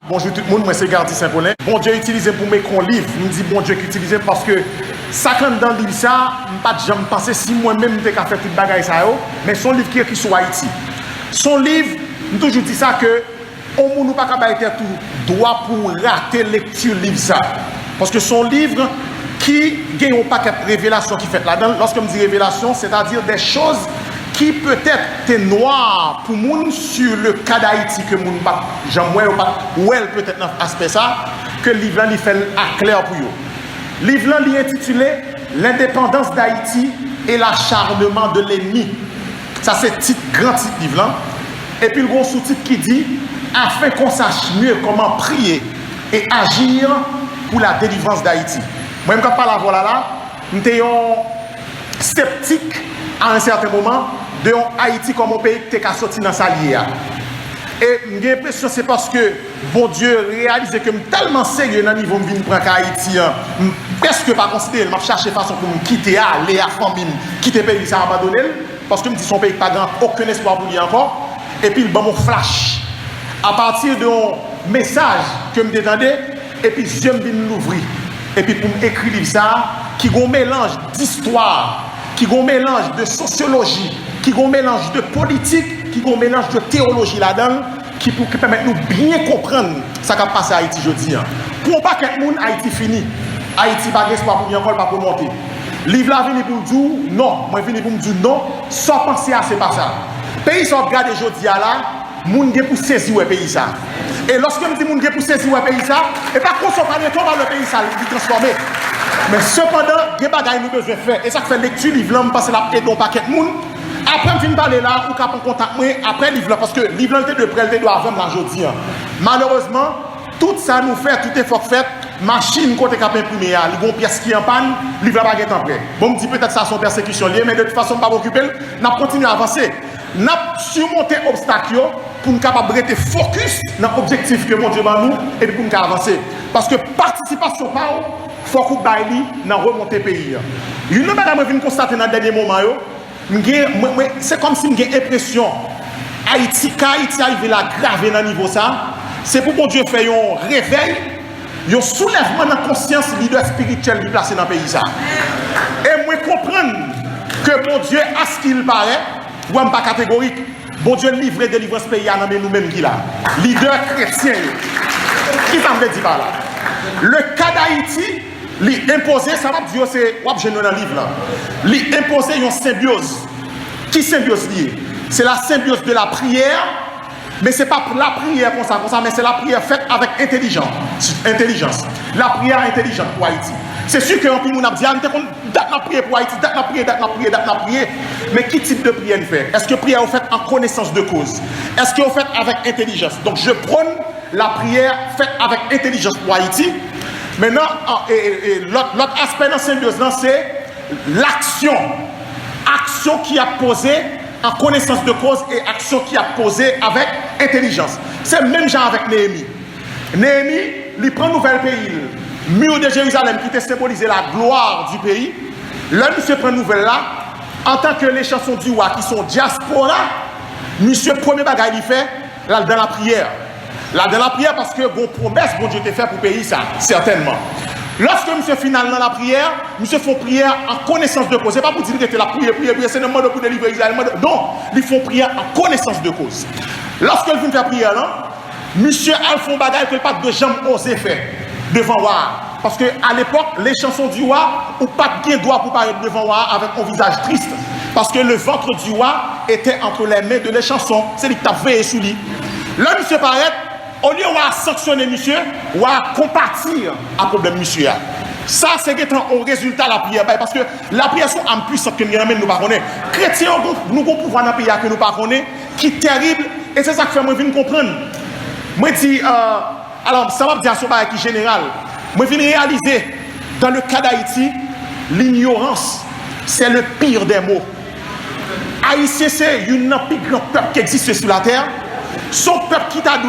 Bonjour tout le monde, moi c'est Gardi Saint-Paulin. Bon Dieu utilisé pour mettre un livre. Je me dis bon Dieu qu'utiliser parce que ça quand dans le livre ça, pas de jamais penser si moi-même j'étais qu'à faire toute bagaille ça mais son livre qui est écrit sur Haïti. Son livre, je toujours dit ça que on ne peut pas faire tout droit pour rater lecture livre ça. Parce que son livre qui gagne un paquet de révélations qui fait là-dedans. Lorsque je dis révélation, c'est-à-dire des choses qui peut-être étaient noires pour nous sur le cas d'Haïti que nous pas jamais ou elle peut-être dans aspect ça que le livre là fait clair pour vous. Le livre là est intitulé L'indépendance d'Haïti et l'acharnement de l'ennemi. Ça c'est titre grand titre livre là. Et puis le gros sous-titre qui dit afin qu'on sache mieux comment prier et agir pour la délivrance d'Haïti. Moi quand parle voilà là, nous étions sceptiques à un certain moment de Haïti comme un pays qui est sorti dans sa liée. Et j'ai l'impression que c'est parce que bon Dieu réalise que je suis tellement sérieux dans le niveau de prendre Haïti, presque pas considéré, je cherche façon pour me quitter, aller à famille, quitter le pays, ça abandonner, parce que je me dis son pays pas grand, aucun espoir pour lui encore. Et puis, bon, mon flash, à partir d'un message que je me demandais, et puis je me l'ouvrir. Et puis pour m'écrire ça, qui a un mélange d'histoire, qui a un mélange de sociologie, qui a un mélange de politique, qui a un mélange de théologie là-dedans, qui permet de nous bien comprendre ce qui a passé à Haïti aujourd'hui. Pour pas que le monde Haïti fini, Haïti pas d'espoir pour bien encore pas pour monter. Livre là venu pour dire non, moi venu pour me dire non, sans penser à c'est pas ça. Pays sont regardés aujourd'hui là, moun gen pour saisir le pays ça. Et lorsque je dis moun gen pour saisir le pays ça, et pas qu'on soit pas le pays ça, il transformer. Mais cependant, il y a des bagages nous besoin faire. Et ça fait lecture livre là, parce que là aide un paquet de monde. Après je viens parler là, ou qu'à prendre contact moi après livre là parce que livre là était de près, il doit avant là aujourd'hui. Malheureusement, tout ça nous fait, tout effort fait, machine côté cap imprimer, il y a une pièce qui en panne, livre là pas en prêt. Bon me dit peut-être ça son persécution liée, mais de toute façon pas occuper, n'a continuer à avancer. N'a surmonter obstacle pour nous capable rester focus dans l'objectif que mon Dieu m'a nous et pour nous avancer. Parce que participation par faut qu'on baille dans remonter pays. Une chose que je viens constater dans le dernier moment, c'est comme si j'ai l'impression Haïti arrive là grave dans le niveau ça. C'est pour mon Dieu faire un réveil, un soulèvement dans la conscience leader spirituel qui placé dans le pays ça. Et moi comprendre que mon Dieu a ce qu'il paraît. Ou pas catégorique, bon Dieu livre délivrance pays à nous-mêmes qui là. Leader chrétien. Qui ça me dit par là? Le cas d'Haïti, l'imposer, ça va dire c'est wap je dans le livre là. L'imposer une symbiose. Qui symbiose liée? C'est la symbiose de la prière, mais c'est pas la prière comme ça, mais c'est la prière faite avec intelligence. La prière intelligente pour Haïti. C'est sûr que nous avons dit, date la prière pour Haïti, date la prière. Mais qui type de prière nous fait? Est-ce que prière est faite en connaissance de cause? Est-ce qu'elle est faite avec intelligence? Donc je prône la prière faite avec intelligence pour Haïti. Maintenant, l'autre aspect dans symbiose, c'est l'action. Action qui a posé en connaissance de cause et action qui a posé avec intelligence. C'est le même genre avec Néhémie. Néhémie, il prend un nouvel pays. Mur de Jérusalem qui était symbolisé la gloire du pays. Là, monsieur prend nouvelle là, en tant que les chansons du roi qui sont diaspora, monsieur premier bagage il fait là dans la prière. Là dans la prière parce que bon promesse bon Dieu t'a fait pour pays ça, certainement. Lorsque monsieur final dans la prière, monsieur font prière en connaissance de cause. C'est pas pour dire que la prière, c'est le mode pour délivrer Israël. Non, ils font prière en connaissance de cause. Lorsque ils vont faire prière là, monsieur a font bagage que pas de jambes osé faire devant roi. Parce qu'à l'époque, les chansons du roi, ou pas bien droit pour paraître devant roi avec un visage triste. Parce que le ventre du roi était entre les mains de les chansons. C'est lui qui t'a veillé sous lui. Là, monsieur paraît, au lieu de sanctionner monsieur, ou à compatir à problème monsieur. Ça, c'est un résultat de la prière. Parce que la prière est en puissance que nous ne pas connaître. Chrétiens, nous avons pouvoir dans le pays que nous ne pas connaître, qui est terrible. Et c'est ça que fait moi venir comprendre. Moi, je dis, alors, ça va dire son bail qui général. Moi, je viens réaliser, dans le cas d'Haïti, l'ignorance, c'est le pire des mots. Haïtien, c'est une plus grand peuple qui existe sur la terre. Son peuple qui t'a dû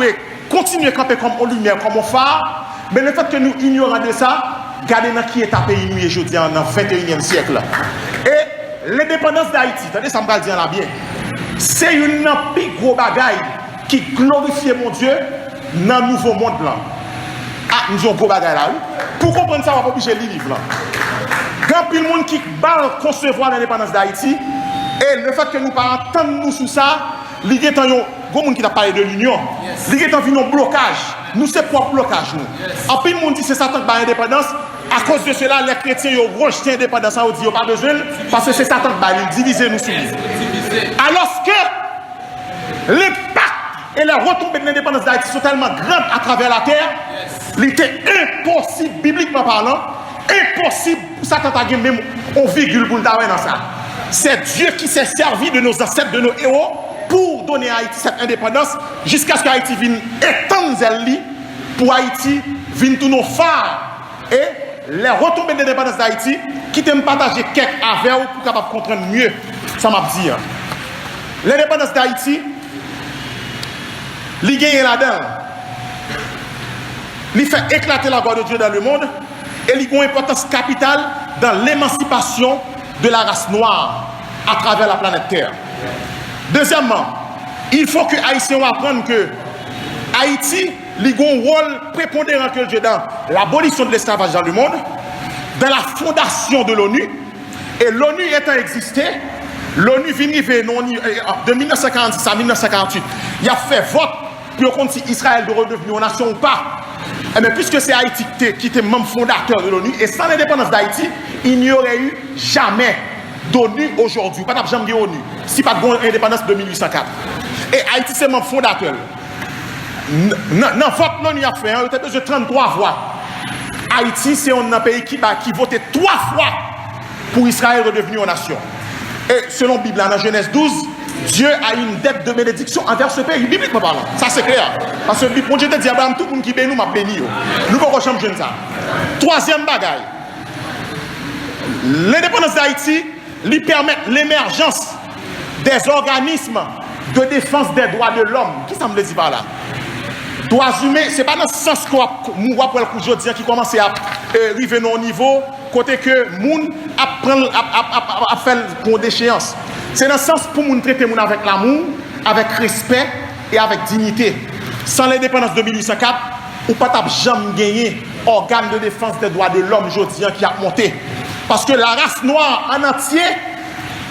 continuer à camper comme en lumière, comme en phare. Mais le fait que nous ignorons de ça, regardez dans qui est à pays nous aujourd'hui dans le 21e siècle. Et l'indépendance d'Haïti, attendez, ça me va dire là bien. C'est une plus gros bagaille qui glorifie mon Dieu dans le nouveau monde là. Ah, nous avons gros bagaille là. Pour comprendre ça, on va obligé de lire livre là. Quand il y a monde qui va concevoir l'indépendance d'Haïti, et le fait que nous ne pas entendre nous sur ça, il y a des gens qui ont parlé de l'union. Il y a des blocage. Nous, c'est propre blocage. En plus, le monde dit que c'est Satan qui a l'indépendance. À cause de cela, les chrétiens ont rejeté l'indépendance. Ils n'ont pas besoin parce que c'est Satan qui a divisé nous sur nous. Alors que l'impact et les retombées de l'indépendance d'Haïti sont tellement grandes à travers la terre, il était impossible, bibliquement parlant, impossible pour Satan de gagner même une virgule pour le dans ça. C'est Dieu qui s'est servi de nos ancêtres, de nos héros, pour donner à Haïti cette indépendance, jusqu'à ce qu'Haïti vienne étendre elle pour Haïti vienne tous nos phares. Et les retombées de l'indépendance d'Haïti, qui t'aiment partager quelques avec pour capable comprendre mieux, ça m'a dit. L'indépendance d'Haïti, il gagne là-dedans. Il fait éclater la gloire de Dieu dans le monde et il a une importance capitale dans l'émancipation de la race noire à travers la planète Terre. Deuxièmement, il faut que les Haïtiens apprennent que Haïti a un rôle prépondérant que Dieu dans l'abolition de l'esclavage dans le monde, dans la fondation de l'ONU, et l'ONU étant existé, l'ONU vient de 1946 à 1948, il a fait vote pour qu'on si Israël doit redevenir une nation ou pas. Mais puisque c'est Haïti qui était membre fondateur de l'ONU, et sans l'indépendance d'Haïti, il n'y aurait eu jamais d'ONU aujourd'hui. Pas jamais d'ONU, si pas de indépendance de 1804. Et Haïti, c'est membre fondateur. Dans vote l'ONU a fait, il y a besoin de 33 voix. Haïti, c'est un pays qui votait 3 fois pour Israël redevenir une nation. Et selon la Bible, dans Genèse 12, Dieu a une dette de bénédiction envers ce pays, bibliquement parlant. Ça c'est clair. Parce que bon Dieu te dit, Abraham, tout le monde qui bénit, m'a béni. Nous ne pouvons pas changer ça. Troisième bagaille. L'indépendance d'Haïti lui permet l'émergence des organismes de défense des droits de l'homme. Qui ça me dit par là? Droits humains, ce n'est pas dans ce sens qu'on voit pour le coup aujourd'hui qui commence à arriver au niveau côté que moun a fait pour déchéance. C'est dans le sens pour nous traiter avec l'amour, avec respect et avec dignité. Sans l'indépendance de 1804, ou pas jamais gagné organe de défense des droits de l'homme aujourd'hui qui a monté. Parce que la race noire en entier,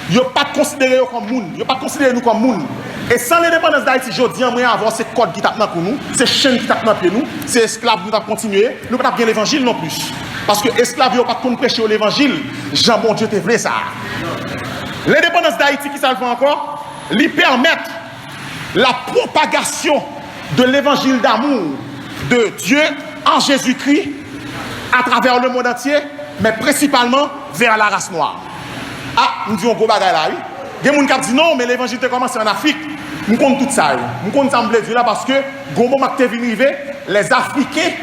il n'y a pas considéré comme moun, il n'y a pas considéré nous comme moun. Et sans l'indépendance d'Haïti, aujourd'hui, on va avoir ces codes qui tapent pour nous, ces chaînes qui tapent pour nous, ces esclaves qui tapent continuer, nous ne pouvons pas bien l'évangile non plus. Parce que esclaves ne pas prêcher l'évangile, Jean bon Dieu te voulait ça. L'indépendance d'Haïti, qui ça le fait encore, lui permet la propagation de l'évangile d'amour de Dieu en Jésus-Christ à travers le monde entier, mais principalement vers la race noire. Ah, nous disons gros bagaille là, oui. Il y a des gens qui disent non, mais l'évangile a commencé en Afrique. Nous comptons tout ça. Nous comptons ça là parce que, gros moment que les Africains,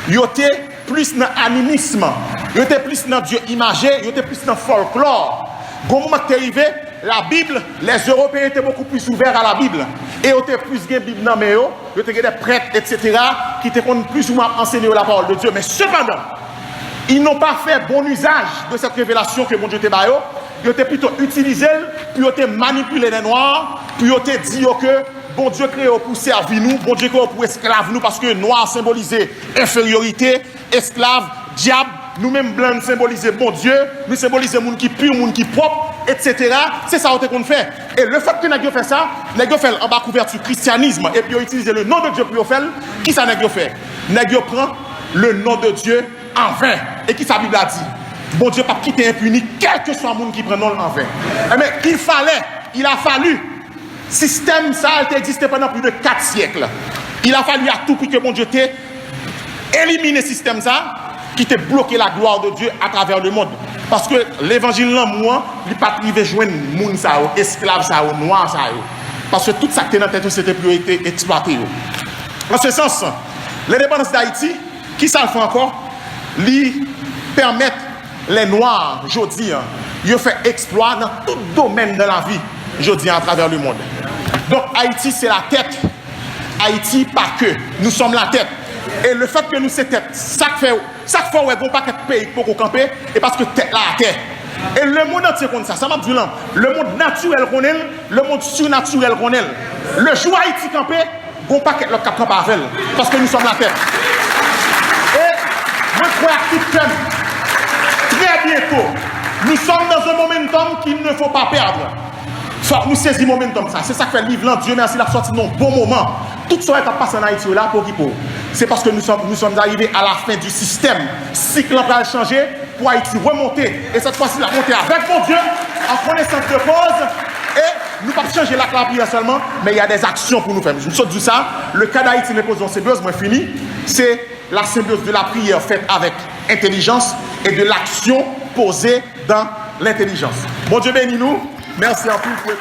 ils étaient plus dans l'animisme, ils étaient plus dans Dieu imagé, ils étaient plus dans le folklore. Gros moment que arrivé, la Bible, les Européens étaient beaucoup plus ouverts à la Bible. Et ils étaient plus de Bible dans les ils étaient des prêtres, etc., qui étaient plus ou moins enseignés la parole de Dieu. Mais cependant, ils n'ont pas fait bon usage de cette révélation que mon Dieu t'a donné. Ils ont plutôt utilisé, puis ils ont manipulé les Noirs, puis ils ont dit que bon Dieu créé pour servir nous, bon Dieu créé pour esclave nous, parce que Noir symbolisait infériorité, esclave, diable, nous-mêmes blancs symbolisaient bon Dieu, nous symbolisaient monde qui pur, monde qui propre, etc. C'est ça qu'on fait. Et le fait que nous avons fait ça, nous avons fait en bas couverture christianisme, et puis ils ont utilisé le nom de Dieu pour faire, qui ça nous avons fait? Nous avons pris le nom de Dieu en vain. Et qui sa Bible a dit? Bon Dieu pas quitter impuni, quel que soit le monde qui prend nom en vain. Mais il a fallu, système ça a existé pendant plus de 4 siècles. Il a fallu à tout prix que bon Dieu t'ait éliminé le système ça, qui t'a bloqué la gloire de Dieu à travers le monde. Parce que l'évangile là, moi, il n'est pas privé joindre moun ça, esclave ça, noir ça. Parce que tout ça qui était dans la tête, c'était plus été exploité. En ce sens, l'indépendance d'Haïti, qui ça le fait encore, lui permettre les Noirs, aujourd'hui, ils ont fait exploit dans tout domaine de la vie, aujourd'hui, à travers le monde. Donc, Haïti, c'est la tête. Haïti, pas que. Nous sommes la tête. Et le fait que nous sommes tête, ça fait ouais, bon paquet de pays pour camper, et parce que tête là, la terre. Et le monde entier comme ça m'a dit là, le monde naturel qu'on est, le monde surnaturel qu'on est. Le jour Haïti camper, bon paquet l'autre cap pas avec parce que nous sommes la tête. Et moi je crois à tout thème. Très bientôt, nous sommes dans un momentum qu'il ne faut pas perdre. Faut que nous saisissons le momentum ça. C'est ça que fait le livre là. Dieu merci, la sortie dans un bon moment. Tout ce qui est passé en Haïti là pour qui pour. C'est parce que nous sommes arrivés à la fin du système. Cycle va changer pour Haïti remonter. Et cette fois-ci, la montée avec mon Dieu, en connaissance de cause. Et nous ne pouvons pas changer la prière seulement, mais il y a des actions pour nous faire. Je me dis ça, le cas d'Haïti n'est pas une symbiose, moi fini. C'est la symbiose de la prière faite avec intelligence et de l'action posée dans l'intelligence. Bon Dieu bénis nous. Merci en plus.